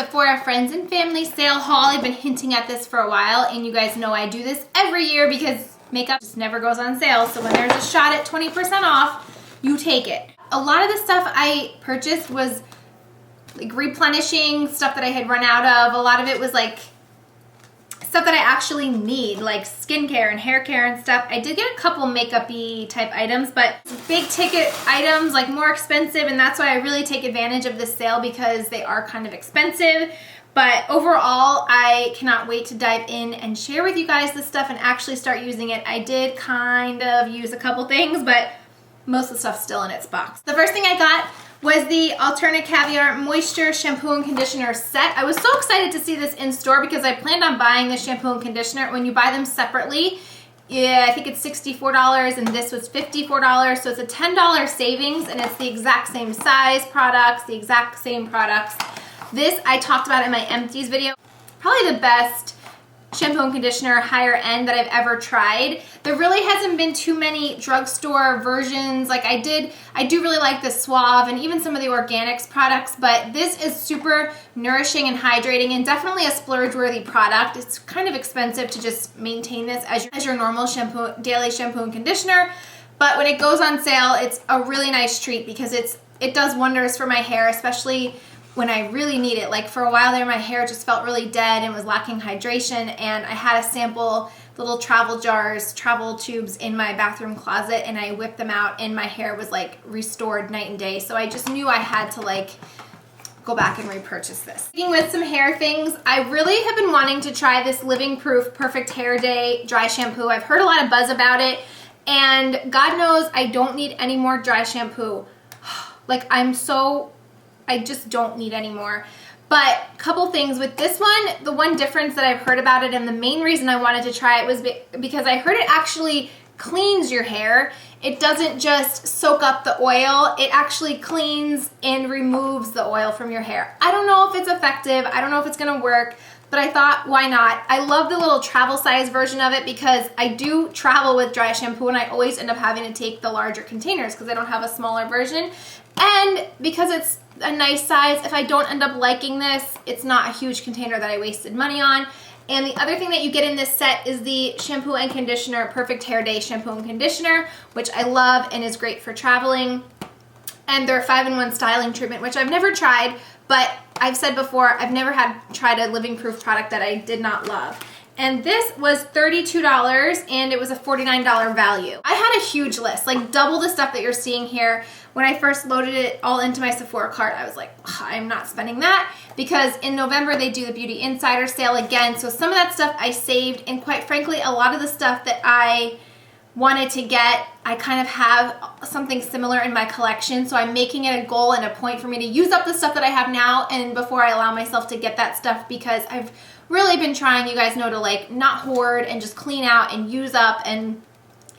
Sephora Friends and Family sale haul. I've been hinting at this for a while, and you guys know I do this every year because makeup just never goes on sale. So when there's a shot at 20% off, you take it. A lot of the stuff I purchased was like replenishing stuff that I had run out of. A lot of it was like stuff that I actually need, like skincare and hair care and stuff. I did get a couple makeup-y type items, but big ticket items, like more expensive, and that's why I really take advantage of this sale because they are kind of expensive. But overall, I cannot wait to dive in and share with you guys this stuff and actually start using it. I did kind of use a couple things, but most of the stuff's still in its box. The first thing I got was the Alternate Caviar Moisture Shampoo and Conditioner set. I was so excited to see this in store because I planned on buying the shampoo and conditioner. When you buy them separately, yeah, I think it's $64 and this was $54. So it's a $10 savings and it's the exact same size products, the exact same products. This I talked about in my empties video. Probably the best shampoo and conditioner higher end that I've ever tried. There really hasn't been too many drugstore versions. Like I do really like the Suave and even some of the organics products, but this is super nourishing and hydrating and definitely a splurge worthy product. It's kind of expensive to just maintain this as your normal shampoo, daily shampoo and conditioner, but when it goes on sale, it's a really nice treat because it does wonders for my hair, especially when I really need it. Like for a while there, my hair just felt really dead and was lacking hydration, and I had a sample little travel jars, travel tubes in my bathroom closet, and I whipped them out and my hair was like restored night and day. So I just knew I had to like go back and repurchase this. Speaking with some hair things, I really have been wanting to try this Living Proof Perfect Hair Day dry shampoo. I've heard a lot of buzz about it, and God knows I don't need any more dry shampoo. Like I just don't need any more. But a couple things with this one, the one difference that I've heard about it and the main reason I wanted to try it was because I heard it actually cleans your hair. It doesn't just soak up the oil, it actually cleans and removes the oil from your hair. I don't know if it's effective, I don't know if it's gonna work, but I thought, why not? I love the little travel size version of it because I do travel with dry shampoo and I always end up having to take the larger containers because I don't have a smaller version. And because it's a nice size, if I don't end up liking this, it's not a huge container that I wasted money on. And the other thing that you get in this set is the shampoo and conditioner Perfect Hair Day shampoo and conditioner, which I love and is great for traveling. And their 5-in-1 styling treatment, which I've never tried, but I've said before, I've never tried a Living Proof product that I did not love. And this was $32 and it was a $49 value. I had a huge list, like double the stuff that you're seeing here. When I first loaded it all into my Sephora cart, I was like, I'm not spending that, because in November they do the Beauty Insider sale again. So some of that stuff I saved, and quite frankly, a lot of the stuff that I wanted to get, I kind of have something similar in my collection. So I'm making it a goal and a point for me to use up the stuff that I have now and before I allow myself to get that stuff, because I've really been trying, you guys know, to like not hoard and just clean out and use up and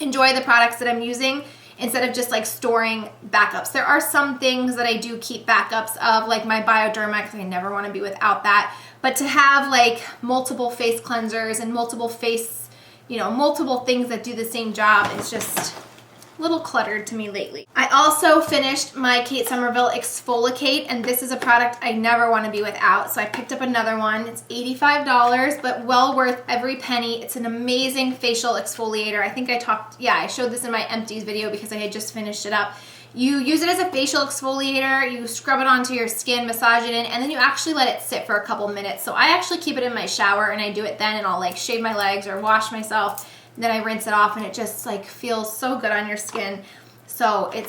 enjoy the products that I'm using instead of just like storing backups. There are some things that I do keep backups of, like my Bioderma, because I never want to be without that. But to have like multiple face cleansers and multiple face, multiple things that do the same job, it's just a little cluttered to me lately. I also finished my Kate Somerville Exfoliate, and this is a product I never want to be without, so I picked up another one. It's $85, but well worth every penny. It's an amazing facial exfoliator. I think I showed this in my empties video because I had just finished it up. You use it as a facial exfoliator, you scrub it onto your skin, massage it in, and then you actually let it sit for a couple minutes. So I actually keep it in my shower and I do it then, and I'll like shave my legs or wash myself. Then I rinse it off and it just like feels so good on your skin. So it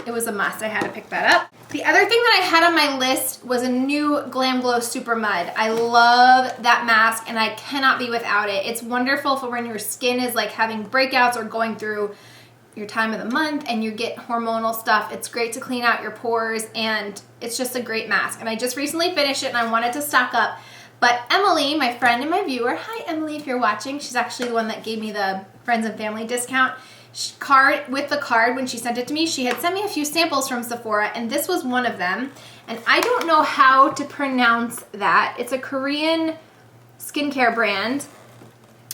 was a must. I had to pick that up. The other thing that I had on my list was a new Glam Glow Super Mud. I love that mask and I cannot be without it. It's wonderful for when your skin is like having breakouts or going through your time of the month and you get hormonal stuff. It's great to clean out your pores and it's just a great mask. And I just recently finished it and I wanted to stock up. But Emily, my friend and my viewer, hi Emily if you're watching, she's actually the one that gave me the Friends and Family discount card. With the card, when she sent it to me, she had sent me a few samples from Sephora, and this was one of them. And I don't know how to pronounce that. It's a Korean skincare brand.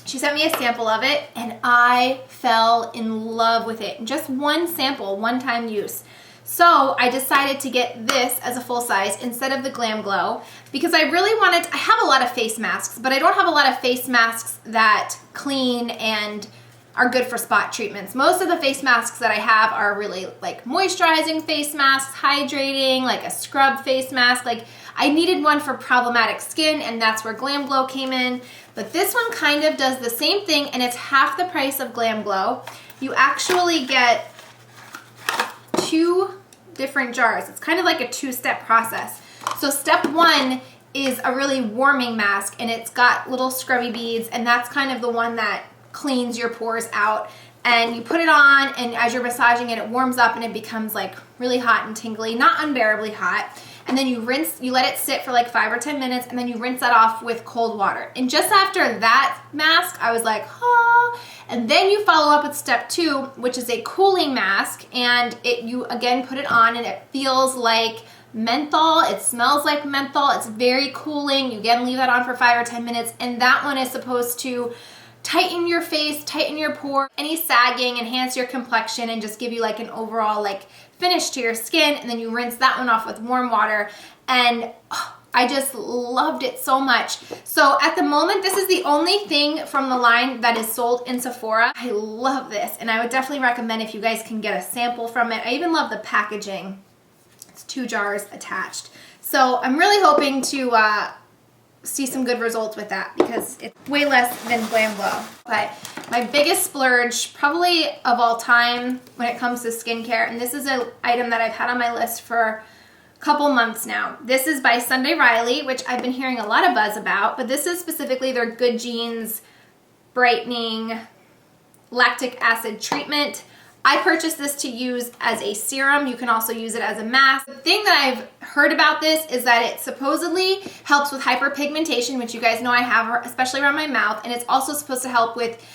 She sent me a sample of it, and I fell in love with it. Just one sample, one-time use. So I decided to get this as a full size instead of the Glam Glow because I really wanted, I have a lot of face masks, but I don't have a lot of face masks that clean and are good for spot treatments. Most of the face masks that I have are really like moisturizing face masks, hydrating, like a scrub face mask. Like I needed one for problematic skin, and that's where Glam Glow came in. But this one kind of does the same thing, and it's half the price of Glam Glow. You actually get 2 different jars. It's kind of like a 2-step process. So step 1 is a really warming mask, and it's got little scrubby beads, and that's kind of the one that cleans your pores out. And you put it on, and as you're massaging it, it warms up and it becomes like really hot and tingly, not unbearably hot. And then you rinse, you let it sit for like 5 or 10 minutes, and then you rinse that off with cold water. And just after that mask, I was like, oh. And then you follow up with step 2, which is a cooling mask, and you again put it on, and it feels like menthol. It smells like menthol. It's very cooling. You again leave that on for 5 or 10 minutes, and that one is supposed to tighten your face, tighten your pore, any sagging, enhance your complexion, and just give you like an overall like finish to your skin. And then you rinse that one off with warm water, and I just loved it so much. So at the moment, this is the only thing from the line that is sold in Sephora. I love this, and I would definitely recommend if you guys can get a sample from it. I even love the packaging. It's 2 jars attached. So I'm really hoping to see some good results with that because it's way less than Glam Glow. But my biggest splurge probably of all time when it comes to skincare, and this is an item that I've had on my list for a couple months now. This is by Sunday Riley, which I've been hearing a lot of buzz about, but this is specifically their Good Genes Brightening Lactic Acid Treatment. I purchased this to use as a serum. You can also use it as a mask. The thing that I've heard about this is that it supposedly helps with hyperpigmentation, which you guys know I have, especially around my mouth, and it's also supposed to help with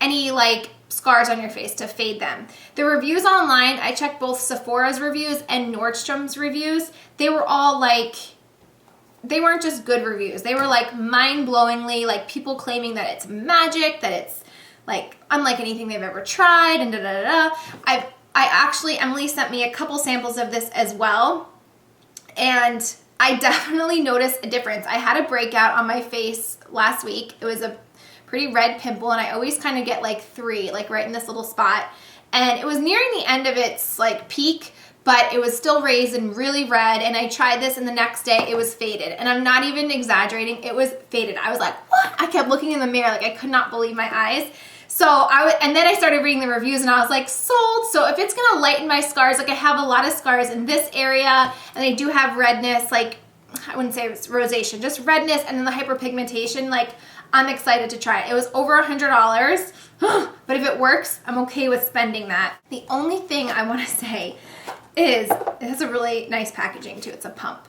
any like scars on your face to fade them. The reviews online, I checked both Sephora's reviews and Nordstrom's reviews. They were all like, they weren't just good reviews. They were like mind-blowingly, like people claiming that it's magic, that it's like unlike anything they've ever tried, and I actually, Emily sent me a couple samples of this as well, and I definitely noticed a difference. I had a breakout on my face last week. It was a pretty red pimple, and I always kind of get like 3, like right in this little spot, and it was nearing the end of its like peak, but it was still raised and really red, and I tried this, and the next day it was faded, and I'm not even exaggerating, it was faded. I was like, what? I kept looking in the mirror, like I could not believe my eyes. So and then I started reading the reviews, and I was like, sold. So if it's gonna lighten my scars, like I have a lot of scars in this area, and I do have redness, like I wouldn't say it's rosacea, just redness, and then the hyperpigmentation, like I'm excited to try it. It was over $100, but if it works, I'm okay with spending that. The only thing I wanna say is, it has a really nice packaging too, it's a pump.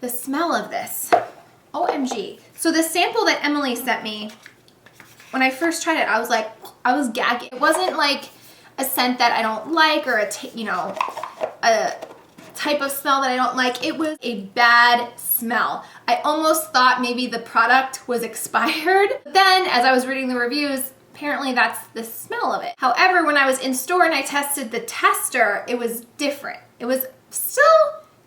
The smell of this, OMG. So the sample that Emily sent me, when I first tried it, I was like, I was gagging. It wasn't like a scent that I don't like, or a type of smell that I don't like. It was a bad smell. I almost thought maybe the product was expired. Then as I was reading the reviews, apparently that's the smell of it. However, when I was in store and I tested the tester, it was different. It was still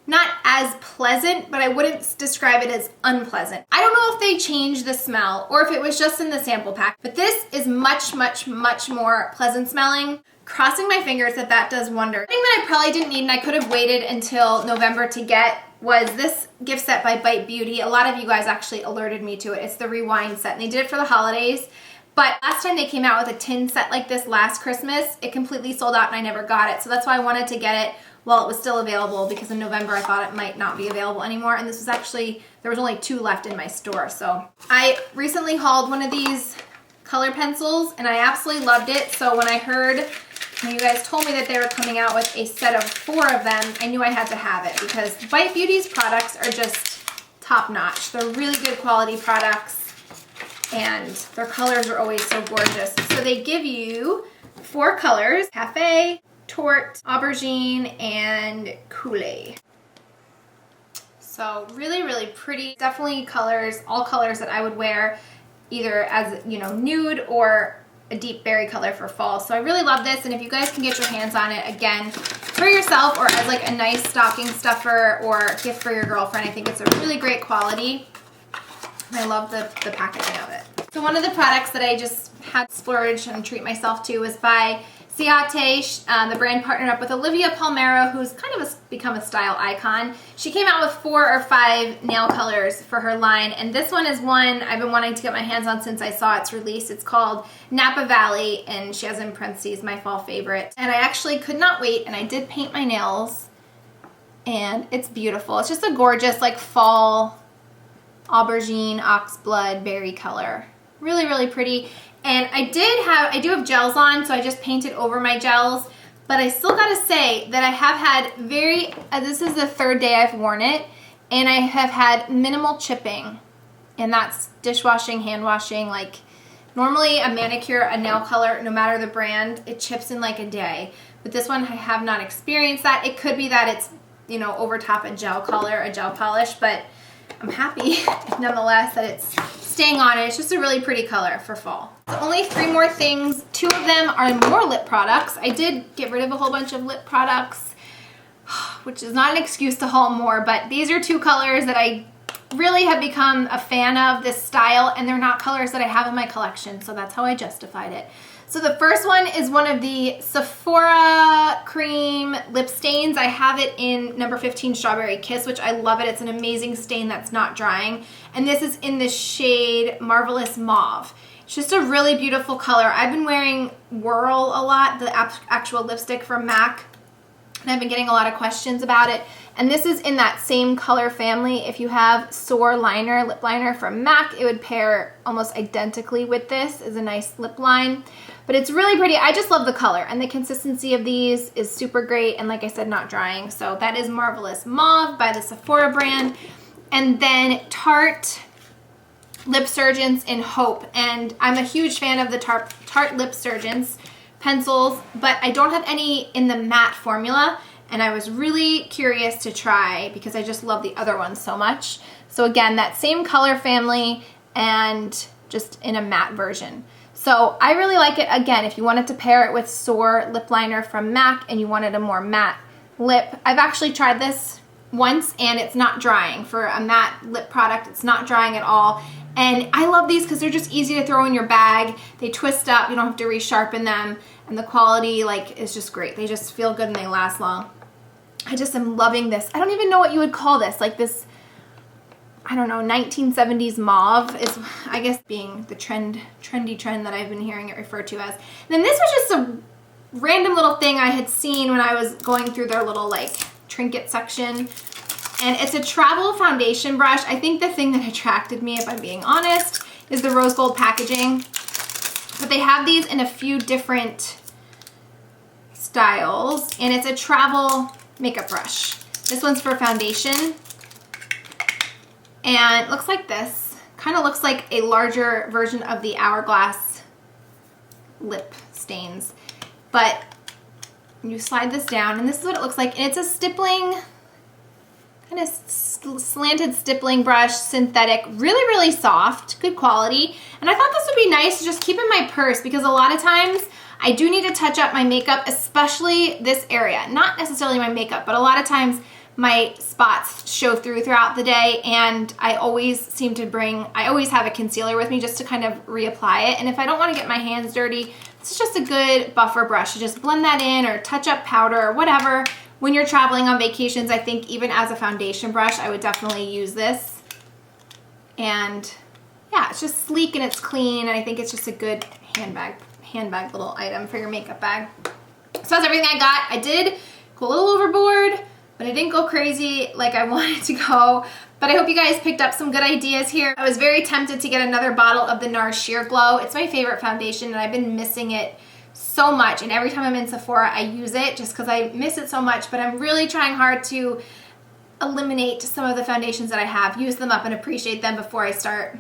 not as pleasant, but I wouldn't describe it as unpleasant. I don't know if they changed the smell or if it was just in the sample pack, but this is much, much, much more pleasant smelling. Crossing my fingers that that does wonders. The thing that I probably didn't need, and I could have waited until November to get, was this gift set by Bite Beauty. A lot of you guys actually alerted me to it. It's the Rewind set, and they did it for the holidays. But last time they came out with a tin set like this last Christmas, it completely sold out and I never got it. So that's why I wanted to get it while it was still available, because in November I thought it might not be available anymore. And this was actually, there was only 2 left in my store. So I recently hauled one of these color pencils and I absolutely loved it. So when I heard, when you guys told me that they were coming out with a set of 4 of them, I knew I had to have it because Bite Beauty's products are just top notch. They're really good quality products, and their colors are always so gorgeous. So they give you 4 colors: Cafe, Torte, Aubergine, and Coulee. So really, really pretty. Definitely colors, all colors that I would wear either as, you know, nude or a deep berry color for fall. So I really love this, and if you guys can get your hands on it, again, for yourself or as like a nice stocking stuffer or gift for your girlfriend, I think it's a really great quality. And I love the packaging of it. So one of the products that I just had to splurge and treat myself to was by Ciate. The brand partnered up with Olivia Palmero, who's kind of become a style icon. She came out with 4 or 5 nail colors for her line, and this one is one I've been wanting to get my hands on since I saw its release. It's called Napa Valley, and she has in parentheses my fall favorite. And I actually could not wait, and I did paint my nails, and it's beautiful. It's just a gorgeous like fall aubergine, oxblood, berry color. Really, really pretty. And I do have gels on, so I just painted over my gels, but I still gotta say that I have had this is the 3rd day I've worn it, and I have had minimal chipping, and that's dishwashing, hand washing. Like normally a manicure, a nail color, no matter the brand, it chips in like a day, but this one I have not experienced that. It could be that it's, you know, over top a gel color, a gel polish, but I'm happy nonetheless that it's staying on it. It's just a really pretty color for fall. So only 3 more things. 2 of them are more lip products. I did get rid of a whole bunch of lip products, which is not an excuse to haul more, but these are 2 colors that I really have become a fan of this style, and they're not colors that I have in my collection, so that's how I justified it. So the first one is one of the Sephora cream lip stains. I have it in number 15 Strawberry Kiss, which I love it. It's an amazing stain that's not drying. And this is in the shade Marvelous Mauve. It's just a really beautiful color. I've been wearing Whirl a lot, the actual lipstick from MAC, and I've been getting a lot of questions about it. And this is in that same color family. If you have Soar Liner, lip liner from MAC, it would pair almost identically with this as a nice lip line. But it's really pretty. I just love the color, and the consistency of these is super great, and like I said, not drying. So that is Marvelous Mauve by the Sephora brand. And then Tarte Lip Surgeons in Hope. And I'm a huge fan of the Tarte Lip Surgeons pencils, but I don't have any in the matte formula, and I was really curious to try because I just love the other ones so much. So again, that same color family and just in a matte version. So I really like it. Again, if you wanted to pair it with Soar lip liner from MAC and you wanted a more matte lip, I've actually tried this once and it's not drying. For a matte lip product, it's not drying at all. And I love these because they're just easy to throw in your bag. They twist up, you don't have to resharpen them, and the quality like is just great. They just feel good and they last long. I just am loving this. I don't even know what you would call this, like this, I don't know, 1970s mauve is, I guess, being the trendy trend that I've been hearing it referred to as. And then this was just a random little thing I had seen when I was going through their little like trinket section. And it's a travel foundation brush. I think the thing that attracted me, if I'm being honest, is the rose gold packaging. But they have these in a few different styles, and it's a travel makeup brush. This one's for foundation. And it looks like this. Kind of looks like a larger version of the Hourglass lip stains. But you slide this down, and this is what it looks like. And it's a stippling, kind of slanted stippling brush, synthetic, really, really soft, good quality. And I thought this would be nice to just keep in my purse because a lot of times I do need to touch up my makeup, especially this area. Not necessarily my makeup, but a lot of times my spots show throughout the day, and I always have a concealer with me just to kind of reapply it. And if I don't want to get my hands dirty, it's just a good buffer brush to just blend that in or touch up powder or whatever. When you're traveling on vacations, I think even as a foundation brush, I would definitely use this. And yeah, it's just sleek and it's clean, and I think it's just a good handbag little item for your makeup bag. So that's everything I got. I did go a little overboard, but I didn't go crazy like I wanted to go. But I hope you guys picked up some good ideas here. I was very tempted to get another bottle of the NARS Sheer Glow. It's my favorite foundation, and I've been missing it so much, and every time I'm in Sephora I use it just because I miss it so much. But I'm really trying hard to eliminate some of the foundations that I have, use them up and appreciate them before I start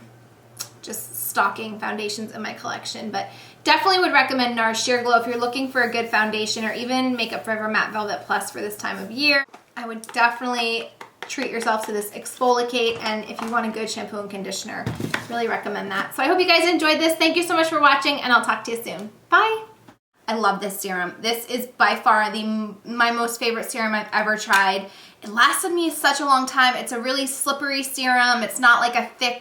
just stocking foundations in my collection. But definitely would recommend NARS Sheer Glow if you're looking for a good foundation, or even Makeup Forever Matte Velvet Plus for this time of year. I would definitely treat yourself to this exfoliate, and if you want a good shampoo and conditioner, really recommend that. So I hope you guys enjoyed this. Thank you so much for watching, and I'll talk to you soon. Bye. I love this serum. This is by far my most favorite serum I've ever tried. It lasted me such a long time. It's a really slippery serum. It's not like a thick